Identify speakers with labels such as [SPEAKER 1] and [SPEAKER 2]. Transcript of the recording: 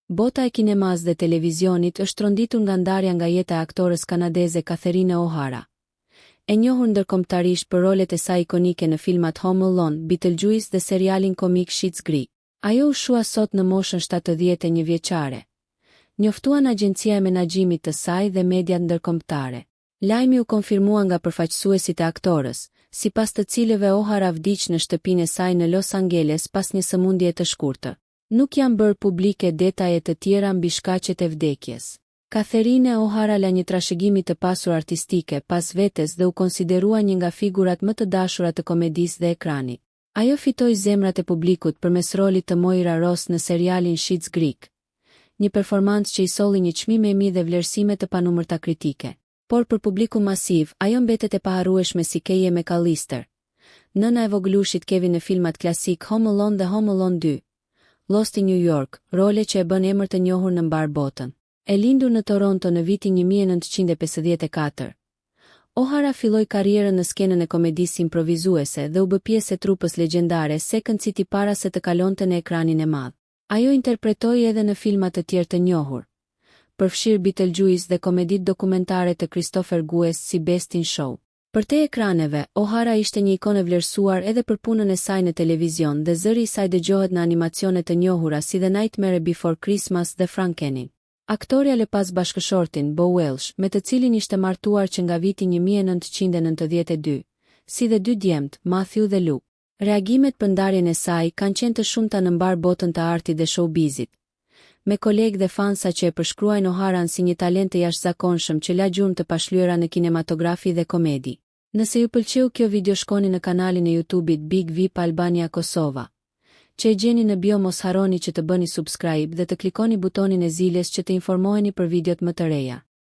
[SPEAKER 1] Bota e kinemas dhe televizionit është tronditur nga ndarja nga jeta e aktores kanadeze Catherine O'Hara. E njohur ndërkombëtarisht për rolet e saj ikonike në filmat Home Alone, Beetlejuice dhe serialin komik Schitt's Creek. Ajo u shua sot në moshën 71 vjeçare. Njoftuan agjencia e menaxhimit të saj dhe mediat ndërkombëtare. Lajmi u konfirmua nga përfaqësuesit e aktorës, sipas të cilëve O'Hara vdiq në shtëpinë e saj në Los Angeles pas një sëmundje të shkurtër. Nuk janë bërë publike detaje të tjera mbi shkaqet e vdekjes. Catherine O'Hara la një trashëgimi të pasur artistike pas vetes dhe u konsiderua një nga figurat më të dashura të komedisë dhe ekranit. Ajo fitoi zemrat e publikut përmes rolit të Moira Ross në serialin Schitt's Creek, një performancë që i solli një çmim Emmy dhe vlerësime të panumërta kritike. Por për publikun masiv, ajo mbetet e paharrueshme si Keje McAllister, nëna e voglushit Kevin në filmat klasik Home Alone dhe Home Alone 2. Lost in New York, role që e bën emër të njohur në mbar botën. E lindur në Toronto në vitin 1954. O'Hara filloi karrierën në skenën e komedisë improvizuese dhe u bë pjesë e trupës legjendare Second City para se të kalonte në ekranin e madh. Ajo interpretoi edhe në filma të tjerë të njohur, përfshirë Beetlejuice dhe komeditë dokumentare të Christopher Guest si Best in Show. Për te ekraneve, O'Hara ishte një ikonë e vlerësuar edhe për punën e saj në televizion dhe zëri i saj dëgjohet në animacione të njohura si The Nightmare Before Christmas dhe Frankenstein. Aktoria lë pas bashkëshortin Bo Welsh, me të cilin ishte martuar që nga viti 1992, si dhe dy djemt, Matthew dhe Luke. Reagimet për ndarjen e saj kanë qenë të shumta në mbar botën të artit dhe showbizit, me kolegë dhe fansa që e përshkruajnë O'Haran si një talent të jashtëzakonshëm që la gjurmë të pashlyera në kinematografi dhe komedi. Nëse ju pëlqeu kjo video, shkoni në kanalin e YouTube-it Big VIP Albania Kosova, që e gjeni në bio. Mos harroni që të bëni subscribe dhe të klikoni butonin e zilës që të informoheni për videot më të reja.